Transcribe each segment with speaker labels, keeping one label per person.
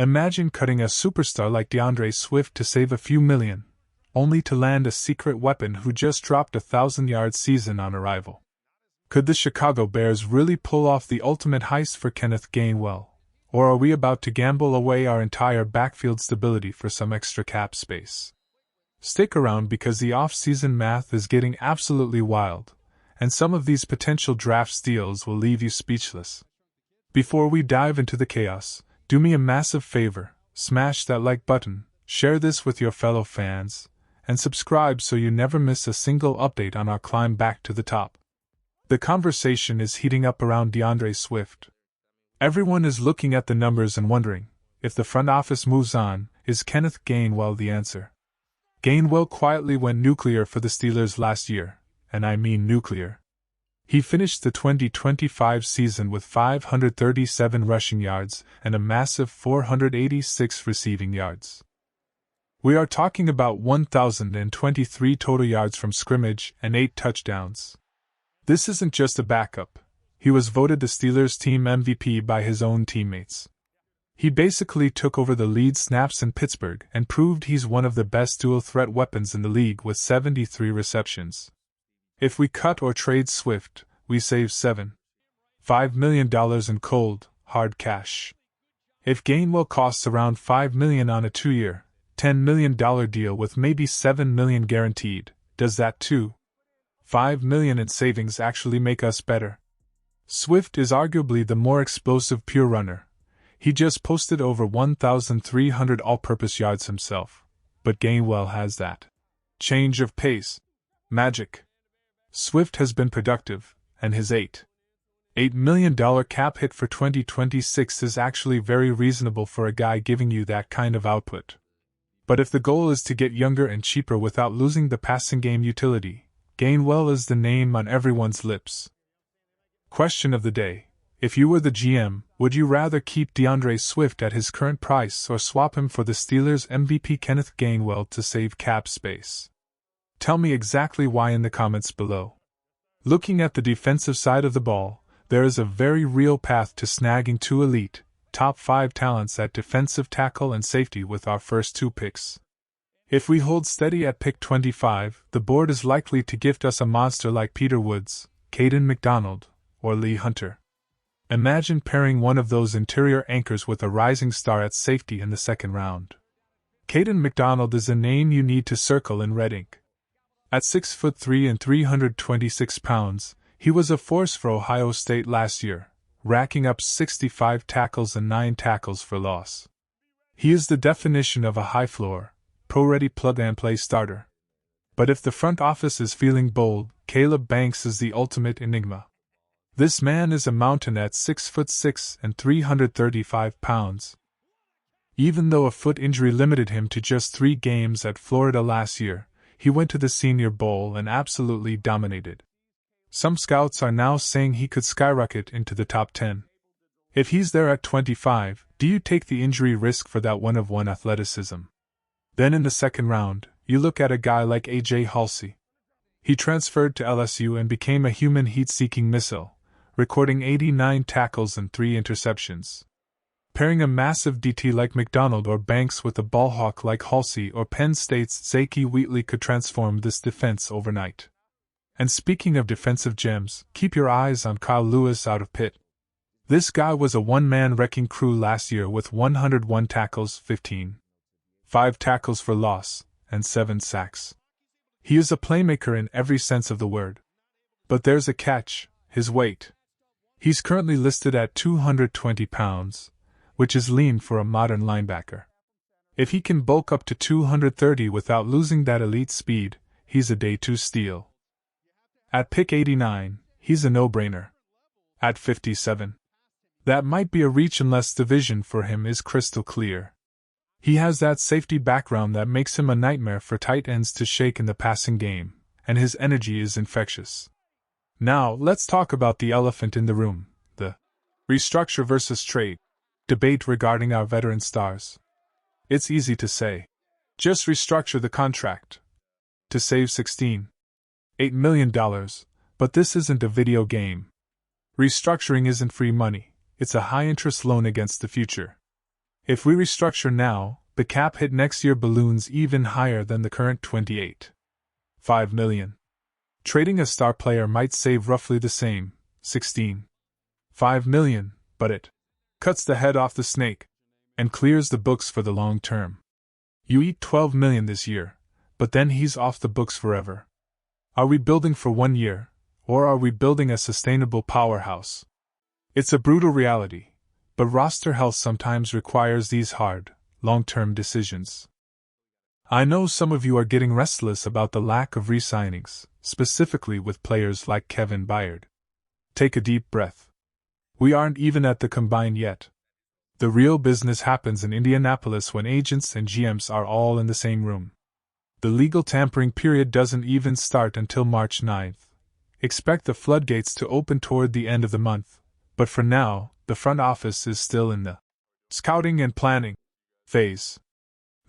Speaker 1: Imagine cutting a superstar like DeAndre Swift to save a few million, only to land a secret weapon who just dropped a 1,000-yard season on arrival. Could the Chicago Bears really pull off the ultimate heist for Kenneth Gainwell, or are we about to gamble away our entire backfield stability for some extra cap space? Stick around because the offseason math is getting absolutely wild, and some of these potential draft steals will leave you speechless. Before we dive into the chaos, do me a massive favor, smash that like button, share this with your fellow fans, and subscribe so you never miss a single update on our climb back to the top. The conversation is heating up around DeAndre Swift. Everyone is looking at the numbers and wondering, if the front office moves on, is Kenneth Gainwell the answer? Gainwell quietly went nuclear for the Steelers last year, and I mean nuclear. He finished the 2025 season with 537 rushing yards and a massive 486 receiving yards. We are talking about 1,023 total yards from scrimmage and 8 touchdowns. This isn't just a backup. He was voted the Steelers team MVP by his own teammates. He basically took over the lead snaps in Pittsburgh and proved he's one of the best dual-threat weapons in the league with 73 receptions. If we cut or trade Swift, we save $7.5 million in cold, hard cash. If Gainwell costs around $5 million on a 2-year, $10 million deal with maybe $7 million guaranteed, does that $5 million in savings actually make us better? Swift is arguably the more explosive pure runner. He just posted over 1,300 all-purpose yards himself, but Gainwell has that change of pace magic. Swift has been productive, and his $8 million cap hit for 2026 is actually very reasonable for a guy giving you that kind of output. But if the goal is to get younger and cheaper without losing the passing game utility, Gainwell is the name on everyone's lips. Question of the day: if you were the GM, would you rather keep DeAndre Swift at his current price or swap him for the Steelers' MVP Kenneth Gainwell to save cap space? Tell me exactly why in the comments below. Looking at the defensive side of the ball, there is a very real path to snagging 2 elite, top 5 talents at defensive tackle and safety with our first 2 picks. If we hold steady at pick 25, the board is likely to gift us a monster like Peter Woods, Caden McDonald, or Lee Hunter. Imagine pairing one of those interior anchors with a rising star at safety in the second round. Caden McDonald is a name you need to circle in red ink. At 6'3" and 326 pounds, he was a force for Ohio State last year, racking up 65 tackles and 9 tackles for loss. He is the definition of a high-floor, pro-ready plug-and-play starter. But if the front office is feeling bold, Caleb Banks is the ultimate enigma. This man is a mountain at 6'6" and 335 pounds. Even though a foot injury limited him to just 3 games at Florida last year, he went to the Senior Bowl and absolutely dominated. Some scouts are now saying he could skyrocket into the top 10. If he's there at 25, do you take the injury risk for that one-of-one athleticism? Then in the second round, you look at a guy like A.J. Halsey. He transferred to LSU and became a human heat-seeking missile, recording 89 tackles and 3 interceptions. Pairing a massive DT like McDonald or Banks with a ballhawk like Halsey or Penn State's Zakee Wheatley could transform this defense overnight. And speaking of defensive gems, keep your eyes on Kyle Lewis out of Pitt. This guy was a one-man wrecking crew last year with 101 tackles, 5 tackles for loss, and 7 sacks. He is a playmaker in every sense of the word. But there's a catch: his weight. He's currently listed at 220 pounds, which is lean for a modern linebacker. If he can bulk up to 230 without losing that elite speed, he's a day 2 steal. At pick 89, he's a no-brainer. At 57, that might be a reach unless the vision for him is crystal clear. He has that safety background that makes him a nightmare for tight ends to shake in the passing game, and his energy is infectious. Now, let's talk about the elephant in the room, the restructure versus trade debate regarding our veteran stars. It's easy to say, just restructure the contract to save $16.8 million, but this isn't a video game. Restructuring isn't free money, it's a high-interest loan against the future. If we restructure now, the cap hit next year balloons even higher than the current 28.5 million. Trading a star player might save roughly the same, 16.5 million, but it cuts the head off the snake and clears the books for the long term. You eat 12 million this year, but then he's off the books forever. Are we building for 1 year, or are we building a sustainable powerhouse? It's a brutal reality, but roster health sometimes requires these hard, long-term decisions. I know some of you are getting restless about the lack of re-signings, specifically with players like Kevin Byard. Take a deep breath. We aren't even at the combine yet. The real business happens in Indianapolis when agents and GMs are all in the same room. The legal tampering period doesn't even start until March 9th. Expect the floodgates to open toward the end of the month, but for now, the front office is still in the scouting and planning phase.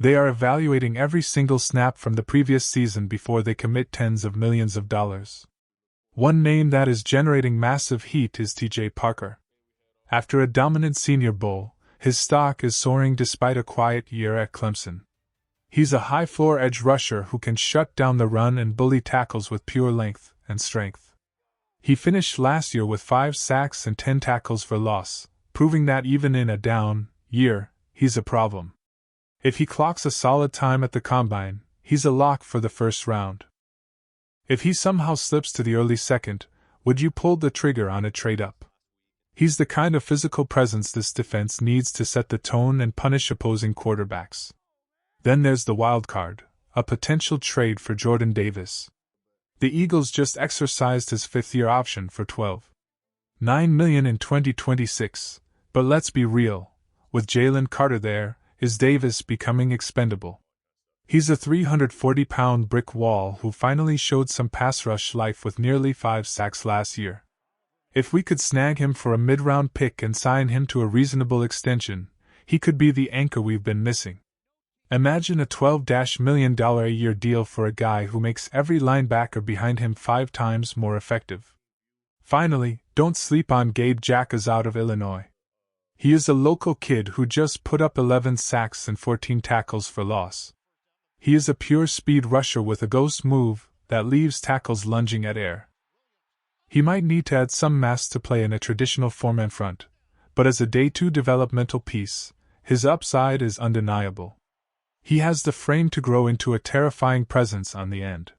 Speaker 1: They are evaluating every single snap from the previous season before they commit tens of millions of dollars. One name that is generating massive heat is T.J. Parker. After a dominant Senior Bowl, his stock is soaring despite a quiet year at Clemson. He's a high-floor edge rusher who can shut down the run and bully tackles with pure length and strength. He finished last year with 5 sacks and 10 tackles for loss, proving that even in a down year, he's a problem. If he clocks a solid time at the combine, he's a lock for the first round. If he somehow slips to the early second, would you pull the trigger on a trade-up? He's the kind of physical presence this defense needs to set the tone and punish opposing quarterbacks. Then there's the wild card, a potential trade for Jordan Davis. The Eagles just exercised his 5th-year option for $12.9 million in 2026, but let's be real, with Jalen Carter there, is Davis becoming expendable? He's a 340-pound brick wall who finally showed some pass rush life with nearly 5 sacks last year. If we could snag him for a mid-round pick and sign him to a reasonable extension, he could be the anchor we've been missing. Imagine a $12 million a year deal for a guy who makes every linebacker behind him 5 times more effective. Finally, don't sleep on Gabe Jacas out of Illinois. He is a local kid who just put up 11 sacks and 14 tackles for loss. He is a pure speed rusher with a ghost move that leaves tackles lunging at air. He might need to add some mass to play in a traditional 4-man front, but as a day 2 developmental piece, his upside is undeniable. He has the frame to grow into a terrifying presence on the end.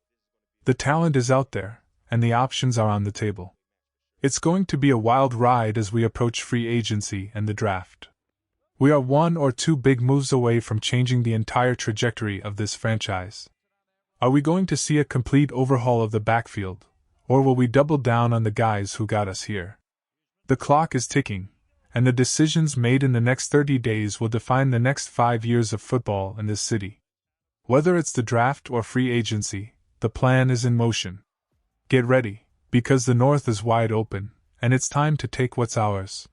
Speaker 1: The talent is out there, and the options are on the table. It's going to be a wild ride as we approach free agency and the draft. We are 1 or 2 big moves away from changing the entire trajectory of this franchise. Are we going to see a complete overhaul of the backfield, or will we double down on the guys who got us here? The clock is ticking, and the decisions made in the next 30 days will define the next 5 years of football in this city. Whether it's the draft or free agency, the plan is in motion. Get ready, because the North is wide open, and it's time to take what's ours.